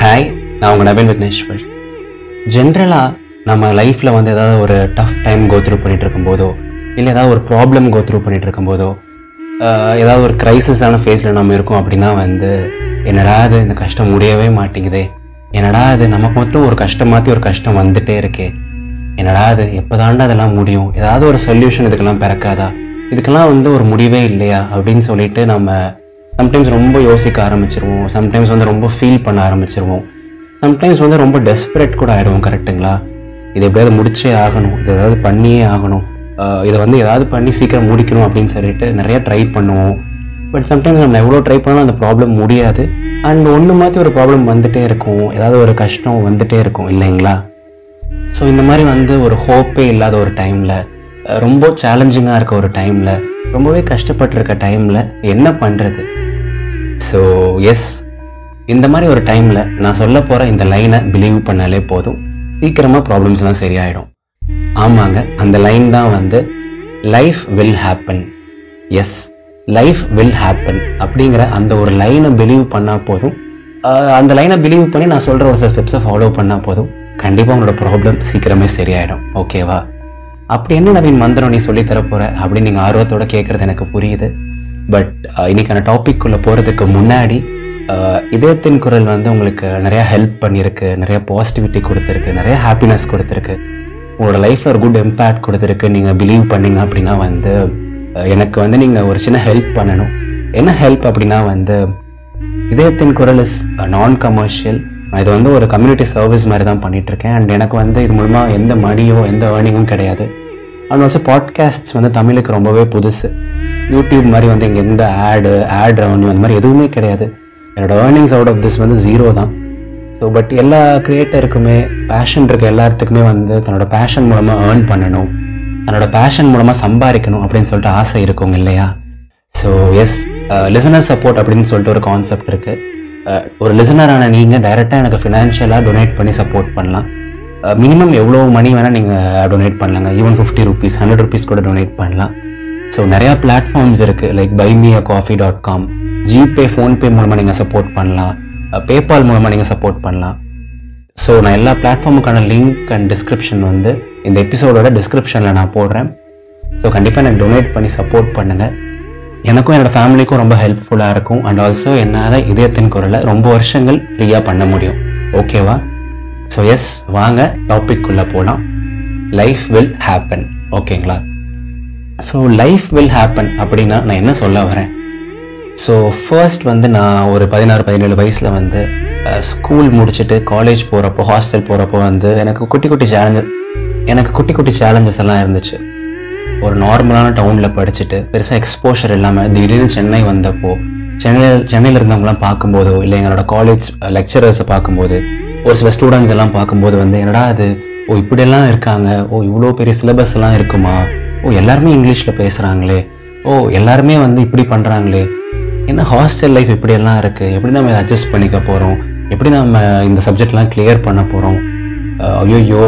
Hi, நான் உங்கள் நவீன் விக்னேஸ்வர். ஜென்ரலாக நம்ம லைஃப்பில் வந்து ஏதாவது ஒரு டஃப் டைம் கோத்ரூ பண்ணிகிட்டு இருக்கும்போதோ, இல்லை ஏதாவது ஒரு ப்ராப்ளம் கோத்ரூ பண்ணிகிட்டு இருக்கும்போதோ, ஏதாவது ஒரு க்ரைசிஸான ஃபேஸில் நம்ம இருக்கோம் அப்படின்னா வந்து என்னடா அது இந்த கஷ்டம் முடியவே மாட்டேங்குதே, என்னடா அது நமக்கு மட்டும் ஒரு கஷ்டம் மாற்றி ஒரு கஷ்டம் வந்துகிட்டே இருக்கே, என்னடா அது எப்போ தாண்டா அதெல்லாம் முடியும், ஏதாவது ஒரு சொல்யூஷன் இதுக்கெல்லாம் பிறக்காதா, இதுக்கெல்லாம் வந்து ஒரு முடிவே இல்லையா அப்படின்னு சொல்லிட்டு நம்ம சம்டைம்ஸ் ரொம்ப யோசிக்க ஆரம்பிச்சிருவோம். சம்டைம்ஸ் வந்து ரொம்ப ஃபீல் பண்ண ஆரம்பிச்சிருவோம். சம்டைம்ஸ் வந்து ரொம்ப டெஸ்பரேட் கூட ஆகிடுவோம். கரெக்டுங்களா? இது எப்படியாவது முடிச்சே ஆகணும், இது ஏதாவது பண்ணியே ஆகணும், இதை வந்து ஏதாவது பண்ணி சீக்கிரம் முடிக்கணும் அப்படின்னு சொல்லிட்டு நிறைய ட்ரை பண்ணுவோம். பட் சம்டைம்ஸ் நம்ம எவ்வளோ ட்ரை பண்ணாலும் அந்த ப்ராப்ளம் முடியாது. அண்ட் ஒன்று மாற்றி ஒரு ப்ராப்ளம் வந்துகிட்டே இருக்கும், ஏதாவது ஒரு கஷ்டம் வந்துகிட்டே இருக்கும் இல்லைங்களா? ஸோ இந்த மாதிரி வந்து ஒரு ஹோப்பே இல்லாத ஒரு டைமில், ரொம்ப சேலஞ்சிங்காக இருக்க ஒரு டைமில், ரொம்பவே கஷ்டப்பட்டுருக்க டைமில் என்ன பண்ணுறது? ஸோ எஸ், இந்த மாதிரி ஒரு டைமில் நான் சொல்ல போகிற இந்த லைனை பிலீவ் பண்ணாலே போதும், சீக்கிரமாக ப்ராப்ளம்ஸ்லாம் சரியாயிடும். ஆமாங்க, அந்த லைன் தான் வந்து life will happen. Yes, life will happen அப்படிங்கிற அந்த ஒரு லைனை பிலீவ் பண்ணால் போதும். அந்த லைனை பிலீவ் பண்ணி நான் சொல்கிற ஒரு சில ஸ்டெப்ஸை ஃபாலோ பண்ணால் போதும், கண்டிப்பாக உங்களோட ப்ராப்ளம் சீக்கிரமே சரியாயிடும். ஓகேவா? அப்படி என்ன நவீன் மந்திரம் நீ சொல்லித்தர போகிற அப்படின்னு நீங்கள் ஆர்வத்தோடு கேட்குறது எனக்கு புரியுது. பட் இன்னைக்கான டாபிக் உள்ள போகிறதுக்கு முன்னாடி, இதயத்தின் குரல் வந்து உங்களுக்கு நிறையா ஹெல்ப் பண்ணியிருக்கு, நிறைய பாசிட்டிவிட்டி கொடுத்துருக்கு, நிறைய ஹாப்பினஸ் கொடுத்துருக்கு, உங்களோட லைஃப்பில் ஒரு குட் இம்பேக்ட் கொடுத்துருக்கு. நீங்கள் பிலீவ் பண்ணிங்க அப்படின்னா வந்து எனக்கு வந்து நீங்கள் ஒரு சின்ன ஹெல்ப் பண்ணணும். என்ன ஹெல்ப் அப்படின்னா வந்து, இதயத்தின் குரல் இஸ் நான் கமர்ஷியல். நான் இது வந்து ஒரு கம்யூனிட்டி சர்வீஸ் மாதிரி தான் பண்ணிகிட்ருக்கேன். அண்ட் எனக்கு வந்து இது மூலமாக எந்த மணியோ எந்த ஏர்னிங்கும் கிடையாது. அண்ட் ஆல்சோ பாட்காஸ்ட்ஸ் வந்து தமிழுக்கு ரொம்பவே புதுசு. யூடியூப் மாதிரி வந்து இங்கே எந்த ஆட் ரெவன்யூ அந்த மாதிரி எதுவுமே கிடையாது. என்னோட ஏர்னிங்ஸ் அவுட் ஆஃப் திஸ் வந்து 0 தான். ஸோ பட் எல்லா கிரியேட்டருக்குமே, பேஷன் இருக்க எல்லாத்துக்குமே வந்து தன்னோட பேஷன் மூலமாக ஏர்ன் பண்ணணும், தன்னோட பேஷன் மூலமாக சம்பாதிக்கணும் அப்படின்னு சொல்லிட்டு ஆசை இருக்குங்க இல்லையா? ஸோ எஸ், லிசனர் சப்போர்ட் அப்படின்னு சொல்லிட்டு ஒரு கான்செப்ட் இருக்குது. ஒரு லிசனரான நீங்கள் டைரெக்டாக எனக்கு ஃபினான்ஷியலாக டொனேட் பண்ணி சப்போர்ட் பண்ணலாம். மினிமம் எவ்வளோ மணி வேணால் நீங்கள் டொனேட் பண்ணலாங்க. ஈவன் 50 rupees 100 rupees கூட டொனேட் பண்ணலாம். ஸோ நிறையா பிளாட்ஃபார்ம்ஸ் இருக்குது, லைக் buymeacoffee.com, ஜிபே, ஃபோன்பே மூலமாக நீங்கள் சப்போர்ட் பண்ணலாம், பேபால் மூலமாக நீங்கள் சப்போர்ட் பண்ணலாம். ஸோ நான் எல்லா பிளாட்ஃபார்முக்கான லிங்க் அண்ட் டிஸ்கிரிப்ஷன் வந்து இந்த எபிசோடோட டிஸ்கிரிப்ஷனில் நான் போடுறேன். ஸோ கண்டிப்பாக எனக்கு டொனேட் பண்ணி சப்போர்ட் பண்ணுங்கள். எனக்கும் என்னோடய ஃபேமிலிக்கும் ரொம்ப ஹெல்ப்ஃபுல்லாக இருக்கும். அண்ட் ஆல்சோ என்னால் இதயத்தின் குரலை ரொம்ப வருஷங்கள் ஃப்ரீயாக பண்ண முடியும். ஓகேவா? ஸோ எஸ், வாங்க டாபிக்குள்ளே போகலாம். Life will happen. ஓகேங்களா? ஸோ லைஃப் வில் ஹேப்பன் அப்படின்னா நான் என்ன சொல்ல வரேன்? ஸோ ஃபர்ஸ்ட் வந்து நான் ஒரு 16-17 வயசில் வந்து ஸ்கூல் முடிச்சுட்டு காலேஜ் போகிறப்போ, ஹாஸ்டல் போகிறப்போ வந்து எனக்கு குட்டி குட்டி சேலஞ்சஸ் எல்லாம் இருந்துச்சு. ஒரு நார்மலான டவுனில் படிச்சுட்டு பெருசாக எக்ஸ்போஷர் இல்லாமல் திடீர்னு சென்னை வந்தப்போ, சென்னையில் இருந்தவங்களாம் பார்க்கும்போதோ, இல்லை எங்களோட காலேஜ் லெக்சரர்ஸை பார்க்கும்போது, ஒரு சில ஸ்டூடெண்ட்ஸ் எல்லாம் பார்க்கும்போது வந்து என்னடா அது, இப்படியெல்லாம் இருக்காங்க, இவ்வளோ பெரிய சிலபஸ் எல்லாம் இருக்குமா, எல்லாருமே இங்கிலீஷில் பேசுகிறாங்களே, எல்லாருமே வந்து இப்படி பண்ணுறாங்களே, என்ன ஹாஸ்டல் லைஃப் இப்படியெல்லாம் இருக்குது, எப்படி நம்ம இதை அட்ஜஸ்ட் பண்ணிக்க போகிறோம், எப்படி நம்ம இந்த சப்ஜெக்ட்லாம் கிளியர் பண்ண போகிறோம், ஐயோ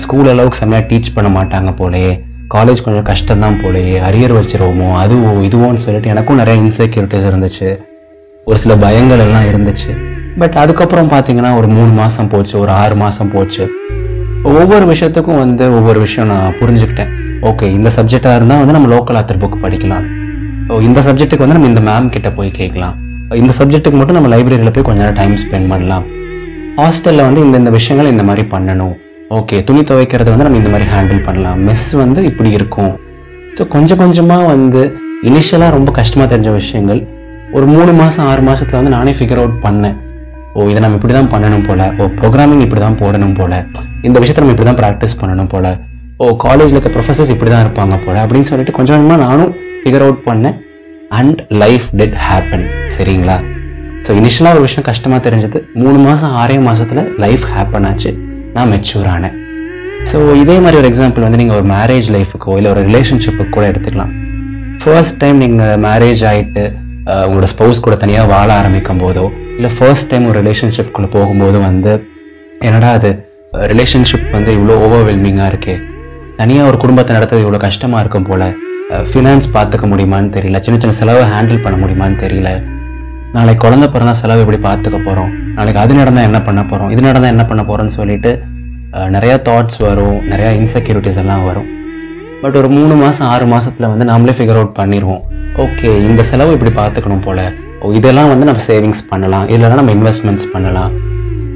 ஸ்கூல் அளவுக்கு செம்மையாக டீச் பண்ண மாட்டாங்க போலையே, காலேஜ் கொஞ்சம் கஷ்டம்தான் போலையே, அரியர் வச்சிருவோமோ, அதுவும் இதுவோன்னு சொல்லிட்டு எனக்கும் நிறைய இன்செக்யூரிட்டிஸ் இருந்துச்சு, ஒரு சில பயங்கள் எல்லாம் இருந்துச்சு. பட் அதுக்கப்புறம் பார்த்தீங்கன்னா ஒரு 3 மாதம் போச்சு, ஒரு 6 மாதம் போச்சு. ஒவ்வொரு விஷயத்துக்கும் வந்து ஒவ்வொரு விஷயம் நான் புரிஞ்சுக்கிட்டேன். ஓகே, இந்த சப்ஜெக்டாக இருந்தால் வந்து நம்ம லோக்கல் ஆத்தர் புக் படிக்கலாம், இந்த சப்ஜெக்ட்டுக்கு வந்து நம்ம இந்த மேம் கிட்ட போய் கேட்கலாம், இந்த சப்ஜெக்ட்டுக்கு மட்டும் நம்ம லைப்ரரியில் போய் கொஞ்சம் நேரம் டைம் ஸ்பெண்ட் பண்ணலாம், ஹாஸ்டலில் வந்து இந்த விஷயங்கள் இந்த மாதிரி பண்ணணும், ஓகே துணி துவைக்கிறது வந்து நம்ம இந்த மாதிரி ஹேண்டில் பண்ணலாம், மெஸ் வந்து இப்படி இருக்கும். ஸோ கொஞ்சம் கொஞ்சமாக வந்து இனிஷியலாக ரொம்ப கஷ்டமாக தெரிஞ்ச விஷயங்கள் ஒரு 3 மாதம் 6 மாதத்தில் வந்து நானே ஃபிகர் அவுட் பண்ணேன். இதை நம்ம இப்படி தான் பண்ணணும் போல், ப்ரோக்ராமிங் இப்படி தான் போடணும் போல், இந்த விஷயத்தை நம்ம இப்படி தான் ப்ராக்டிஸ் பண்ணணும் போல், காலேஜில் இருக்க ப்ரொஃபஸர்ஸ் இப்படி தான் இருப்பாங்க போல் அப்படின்னு சொல்லிட்டு கொஞ்சம் கொஞ்சமாக நானும் ஃபிகர் அவுட் பண்ணேன். And life did happen. சரிங்களா? ஸோ இனிஷியலாக ஒரு விஷயம் கஷ்டமாக தெரிஞ்சது, 3 மாதம் 6 மாதத்தில் லைஃப் ஹேப்பன் ஆச்சு, நான் மெச்சூர் ஆனேன். ஸோ இதே மாதிரி ஒரு எக்ஸாம்பிள் வந்து நீங்கள் ஒரு மேரேஜ் லைஃபுக்கோ இல்லை ஒரு ரிலேஷன்ஷிப்புக்கு கூட எடுத்துக்கலாம். ஃபர்ஸ்ட் டைம் நீங்கள் மேரேஜ் ஆகிட்டு உங்களோட ஸ்பௌஸ் கூட தனியாக வாழ ஆரம்பிக்கும் போதோ, இல்லை ஃபர்ஸ்ட் டைம் ஒரு ரிலேஷன்ஷிப்குள்ளே போகும்போது வந்து என்னடா அது ரிலேஷன்ஷிப் வந்து இவ்வளோ ஓவர்வெல்மிங்காக இருக்கே, தனியாக ஒரு குடும்பத்தை நடத்துறது இவ்வளோ கஷ்டமாக இருக்கும் போல், ஃபினான்ஸ் பார்த்துக்க முடியுமான்னு தெரியல, சின்ன சின்ன செலவை ஹேண்டில் பண்ண முடியுமான்னு தெரியல, நாளைக்கு குழந்தை பிறந்தா செலவு எப்படி பார்த்துக்க போகிறோம், நாளைக்கு அது நடந்தால் என்ன பண்ண போகிறோம், இது நடந்தால் என்ன பண்ண போகிறோன்னு சொல்லிட்டு நிறையா தாட்ஸ் வரும், நிறையா இன்செக்யூரிட்டிஸ் எல்லாம் வரும். பட் ஒரு 3 மாதம் 6 மாதத்தில் வந்து நாமளே ஃபிகர் அவுட் பண்ணிடுவோம். ஓகே, இந்த செலவு இப்படி பார்த்துக்கணும் போல், இதெல்லாம் வந்து நம்ம சேவிங்ஸ் பண்ணலாம், இல்லைனா நம்ம இன்வெஸ்ட்மெண்ட்ஸ் பண்ணலாம்.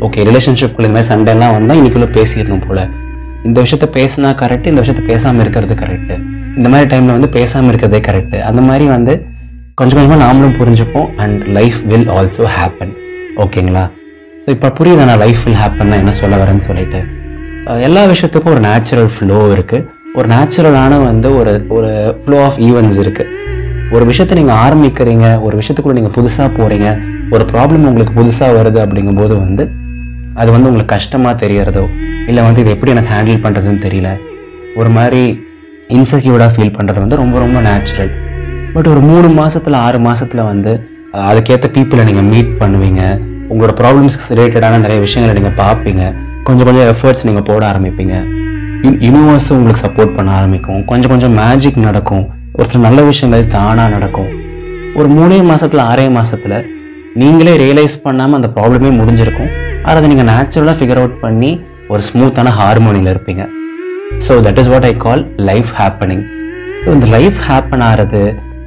ஓகே, ரிலேஷன்ஷிப்குள்ள இந்த மாதிரி சண்டைலாம் வந்தால் இன்னைக்குள்ளே பேசிடணும் போல், இந்த விஷயத்த பேசினா கரெக்டு, இந்த விஷயத்த பேசாமல் இருக்கிறது கரெக்டு, இந்த மாதிரி டைமில் வந்து பேசாமல் இருக்கிறதே கரெக்டு. அந்த மாதிரி வந்து கொஞ்சம் கொஞ்சமாக நாமளும் புரிஞ்சுப்போம். And life will also happen. ஓகேங்களா? ஸோ இப்போ புரியுதா நான் லைஃப் வில் ஹேப்பன்னா என்ன சொல்ல வரேன்னு சொல்லிட்டு. எல்லா விஷயத்துக்கும் ஒரு நேச்சுரல் ஃப்ளோ இருக்குது, ஒரு நேச்சுரலான வந்து ஒரு ஃப்ளோ ஆஃப் ஈவெண்ட்ஸ் இருக்குது. ஒரு விஷயத்தை நீங்கள் ஆரம்பிக்கிறீங்க, ஒரு விஷயத்துக்குள்ள நீங்கள் புதுசாக போகிறீங்க, ஒரு ப்ராப்ளம் உங்களுக்கு புதுசாக வருது அப்படிங்கும்போது வந்து அது வந்து உங்களுக்கு கஷ்டமாக தெரியறதோ, இல்லை வந்து இது எப்படி எனக்கு ஹேண்டில் பண்ணுறதுன்னு தெரியல, ஒரு மாதிரி இன்செக்யூர்டாக ஃபீல் பண்ணுறது வந்து ரொம்ப ரொம்ப நேச்சுரல். பட் ஒரு 3 மாதத்தில் 6 மாதத்தில் வந்து அதுக்கேற்ற பீப்புளை நீங்கள் மீட் பண்ணுவீங்க, உங்களோட ப்ராப்ளம்ஸ்க்கு ரிலேட்டடான நிறைய விஷயங்களை நீங்கள் பார்ப்பீங்க, கொஞ்சம் கொஞ்சம் எஃபர்ட்ஸ் நீங்கள் போட ஆரம்பிப்பீங்க, யூனிவர்ஸும் உங்களுக்கு சப்போர்ட் பண்ண ஆரம்பிக்கும், கொஞ்சம் கொஞ்சம் மேஜிக் நடக்கும், ஒரு சில நல்ல விஷயங்கள் தானாக நடக்கும். ஒரு 3 மாதத்தில் 6 மாதத்தில் நீங்களே ரியலைஸ் பண்ணாமல் அந்த ப்ராப்ளமே முடிஞ்சிருக்கும். அதை நீங்கள் நேச்சுரலாக ஃபிகர் அவுட் பண்ணி ஒரு ஸ்மூத்தான ஹார்மோனியில் இருப்பீங்க. So that is what I call life happening. So இந்த லைஃப் ஹேப்பன் ஆகிறது,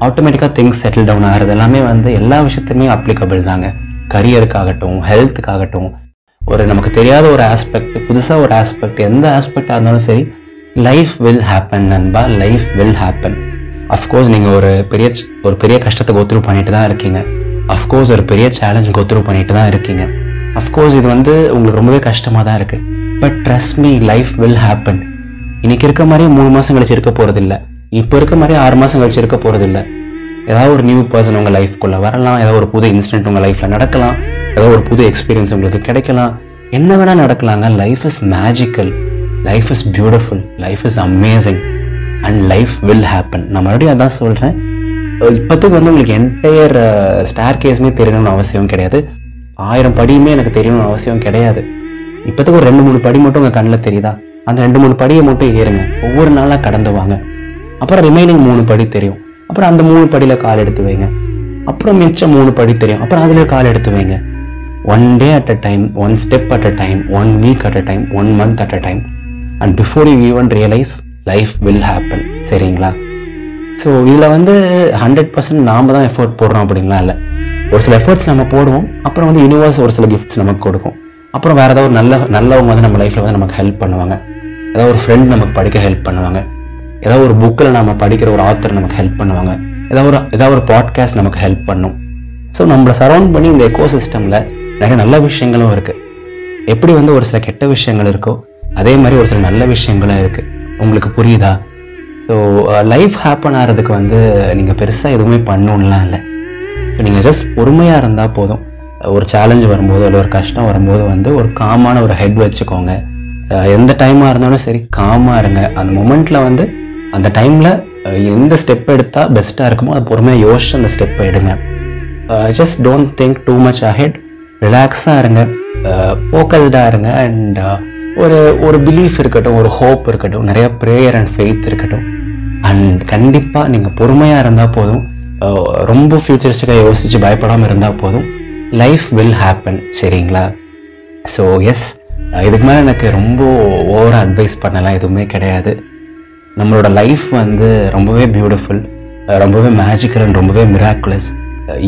ஆட்டோமேட்டிக்காக திங்ஸ் செட்டில் டவுன் ஆகிறது எல்லாமே வந்து எல்லா விஷயத்துலையுமே அப்ளிகபிள் தாங்க. கரியருக்காகட்டும், ஹெல்த்துக்காகட்டும், ஒரு நமக்கு தெரியாத ஒரு ஆஸ்பெக்ட், புதுசாக ஒரு ஆஸ்பெக்ட், எந்த ஆஸ்பெக்டாக இருந்தாலும் சரி, லைஃப் வில் ஹேப்பன் நண்பா, லைஃப் வில் ஹேப்பன். அஃப்கோர்ஸ் நீங்கள் ஒரு பெரிய கஷ்டத்தை கோத்ரூ பண்ணிட்டு தான் இருக்கீங்க, அஃப்கோர்ஸ் ஒரு பெரிய சேலஞ்ச் கோத்ரூ பண்ணிட்டு தான் இருக்கீங்க, அஃப்கோர்ஸ் இது வந்து உங்களுக்கு ரொம்பவே கஷ்டமாக தான் இருக்குது. But trust me, life will happen. இன்னைக்கு இருக்க மாதிரியே 3 மாதம் கழிச்சு இருக்க போகிறது இல்லை, இப்போ இருக்க மாதிரி 6 மாதம் கழிச்சு இருக்க போகிறது இல்லை. ஏதாவது ஒரு நியூ பர்சன் உங்கள் லைஃப்குள்ளே வரலாம், ஏதாவது ஒரு புது இன்சிடென்ட் உங்கள் லைஃப்பில் நடக்கலாம், ஏதாவது ஒரு புது எக்ஸ்பீரியன்ஸ் உங்களுக்கு கிடைக்கலாம், என்ன வேணால் நடக்கலாங்க. Life is magical, life is beautiful, life is amazing and life will happen. நான் மறுபடியும் அதான் சொல்கிறேன். இப்போத்துக்கு வந்து உங்களுக்கு என்டையர் ஸ்டார் கேஸுமே தெரியணும்னு அவசியம் கிடையாது, 1000 படியுமே எனக்கு தெரியணும்னு அவசியம் கிடையாது. இப்போத்துக்கு ஒரு 2-3 படி மட்டும் உங்கள் கண்ணில் தெரியுதா, அந்த 2-3 படியை மட்டும் ஏறுங்க, ஒவ்வொரு நாளாக கடந்து வாங்க. அப்புறம் ரிமைனிங் 3 படி தெரியும், அப்புறம் அந்த 3 படியில் கால் எடுத்து வைங்க. அப்புறம் மிச்சம் 3 படி தெரியும், அப்புறம் அதில் கால் எடுத்து வைங்க. 1 day at a time, 1 step at a time, 1 week at a time, 1 month at a time. And before you even realize, life will happen. சரிங்களா? ஸோ இதில் வந்து 100% நாம் தான் எஃபர்ட் போடுறோம் அப்படிங்களா இல்லை. ஒரு சில எஃபர்ட்ஸ் நம்ம போடுவோம், அப்புறம் வந்து யூனிவர்ஸ் ஒரு சில கிஃப்ட்ஸ் நமக்கு கொடுக்கும். அப்புறம் வேறு ஏதாவது ஒரு நல்லவங்க வந்து நம்ம லைஃப்பில் வந்து நமக்கு ஹெல்ப் பண்ணுவாங்க, ஏதாவது ஒரு ஃப்ரெண்ட் நமக்கு படிக்க ஹெல்ப் பண்ணுவாங்க, ஏதாவது ஒரு புக்கில் நம்ம படிக்கிற ஒரு ஆத்தர் நமக்கு ஹெல்ப் பண்ணுவாங்க, ஏதாவது ஒரு பாட்காஸ்ட் நமக்கு ஹெல்ப் பண்ணும். ஸோ நம்மளை சரௌண்ட் பண்ணி இந்த எக்கோ சிஸ்டமில் நிறைய நல்ல விஷயங்களும் இருக்குது. எப்படி வந்து ஒரு சில கெட்ட விஷயங்கள் இருக்கோ அதே மாதிரி ஒரு சில நல்ல விஷயங்களும் இருக்குது. உங்களுக்கு புரியுதா? ஸோ லைஃப் ஹேப்பன் ஆகிறதுக்கு வந்து நீங்கள் பெருசாக எதுவுமே பண்ணணும்லாம் இல்லை. ஸோ நீங்கள் ஜஸ்ட் பொறுமையாக இருந்தால் போதும். ஒரு சேலஞ்சு வரும்போது இல்லை ஒரு கஷ்டம் வரும்போது வந்து ஒரு காமான ஒரு ஹெட் வச்சுக்கோங்க. எந்த டைமாக இருந்தாலும் சரி காமாக இருங்க. அந்த மொமெண்ட்டில் வந்து அந்த டைமில் எந்த ஸ்டெப் எடுத்தால் பெஸ்ட்டாக இருக்குமோ அதை பொறுமையாக யோசிச்சு அந்த ஸ்டெப்பை எடுங்க. Just don't think too much ahead. ரிலாக்ஸாக இருங்க, ஃபோக்கஸ்டாக இருங்க. அண்ட் ஒரு பிலீஃப் இருக்கட்டும், ஒரு ஹோப் இருக்கட்டும், நிறைய ப்ரேயர் அண்ட் ஃபெய்த் இருக்கட்டும். அண்ட் கண்டிப்பாக நீங்கள் பொறுமையாக இருந்தால் போதும், ரொம்ப ஃபியூச்சரிஸ்டிக்காக யோசித்து பயப்படாமல் இருந்தால் போதும், லைஃப் வில் ஹேப்பன். சரிங்களா? ஸோ எஸ், இதுக்கு மேலே எனக்கு ரொம்ப ஓவராக அட்வைஸ் பண்ணலாம் எதுவுமே கிடையாது. நம்மளோட லைஃப் வந்து ரொம்பவே பியூட்டிஃபுல், ரொம்பவே மேஜிக்கல் அண்ட் ரொம்பவே மிராக்குலஸ்.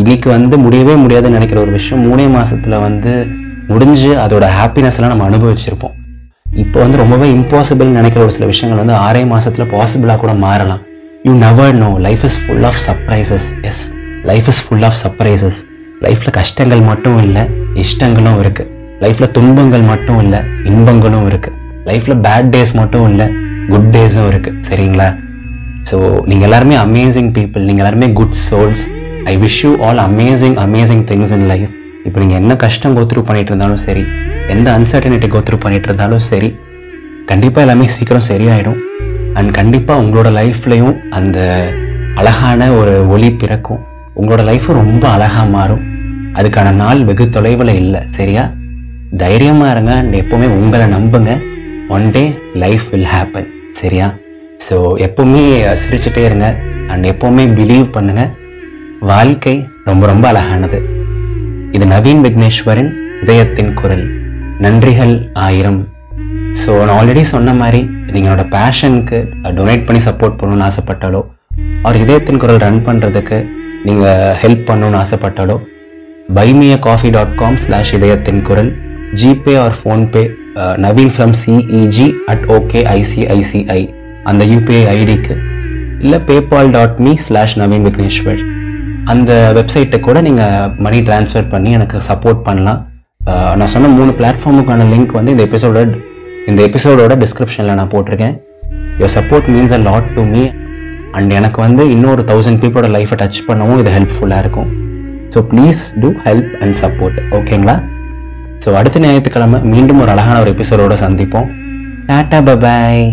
இன்னைக்கு வந்து முடியவே முடியாதுன்னு நினைக்கிற ஒரு விஷயம் 3 மாதத்தில் வந்து முடிஞ்சு அதோட ஹாப்பினஸ் எல்லாம் நம்ம அனுபவிச்சிருப்போம். இப்போ வந்து ரொம்பவே இம்பாசிபிள் நினைக்கிற ஒரு சில விஷயங்கள் வந்து 6 மாதத்தில் பாசிபிளாக கூட மாறலாம். You never know. Life is full of surprises. Yes, life is full of surprises. லைஃப்பில் கஷ்டங்கள் மட்டும் இல்லை, இஷ்டங்களும் இருக்குது. லைஃப்பில் துன்பங்கள் மட்டும் இல்லை, இன்பங்களும் இருக்குது. லைஃப்பில் பேட் டேஸ் மட்டும் இல்லை, குட் டேஸும் இருக்குது. சரிங்களா? ஸோ நீங்கள் எல்லாருமே அமேசிங் பீப்புள், நீங்கள் எல்லாருமே good souls. I wish you all amazing things in life. இப்போ நீங்கள் என்ன கஷ்டம் கோத்ரூ பண்ணிட்டு இருந்தாலும் சரி, எந்த அன்சர்டனிட்டி கோத்ரூ பண்ணிட்டு இருந்தாலும் சரி, கண்டிப்பாக எல்லாமே சீக்கிரம் சரியாயிடும். அண்ட் கண்டிப்பாக உங்களோட லைஃப்லையும் அந்த அழகான ஒரு ஒளி பிறக்கும். உங்களோட லைஃப்பும் ரொம்ப அழகாக மாறும். அதுக்கான நாள் வெகு தொலைவில் இல்லை. சரியா? தைரியமாக இருங்க அண்ட் எப்போவுமே உங்களை நம்புங்க. One day life will happen. சரியா? ஸோ எப்போவுமே சிரிச்சுட்டே இருங்க அண்ட் எப்போவுமே பிலீவ் பண்ணுங்க. வாழ்க்கை ரொம்ப ரொம்ப அழகானது. இது நவீன் விக்னேஸ்வரின் இதயத்தின் குரல். நன்றிகள் 1000. ஸோ நான் ஆல்ரெடி சொன்ன மாதிரி நீங்கள் என்னோட பேஷனுக்கு டொனேட் பண்ணி சப்போர்ட் பண்ணணும்னு ஆசைப்பட்டாலோ, அவர் இதயத்தின் குரல் ரன் பண்ணுறதுக்கு நீங்கள் ஹெல்ப் பண்ணணும்னு ஆசைப்பட்டாலோ, buymeacoffee.com/இதயத்தின் குரல், GPay R PhonePe Naveen from CEG@OKICICI அந்த UPI ஐடிக்கு, இல்லை paypal.me/நவீன் விக்னேஸ்வர் அந்த வெப்சைட்டை கூட நீங்கள் மணி ட்ரான்ஸ்ஃபர் பண்ணி எனக்கு சப்போர்ட் பண்ணலாம். நான் சொன்ன 3 பிளாட்ஃபார்முக்கான லிங்க் வந்து இந்த எபிசோடோட டிஸ்கிரிப்ஷனில் நான் போட்டிருக்கேன். Your support means a lot to me and எனக்கு வந்து இன்னொரு 1000 பீப்புளோட லைஃப்பை டச் பண்ணவும் இது ஹெல்ப்ஃபுல்லாக இருக்கும். So please do help and support. ஓகேங்களா? ஸோ அடுத்த ஞாயிற்றுக்கிழமை மீண்டும் ஒரு அழகான ஒரு எபிசோடோட சந்திப்போம். Tata, bye bye.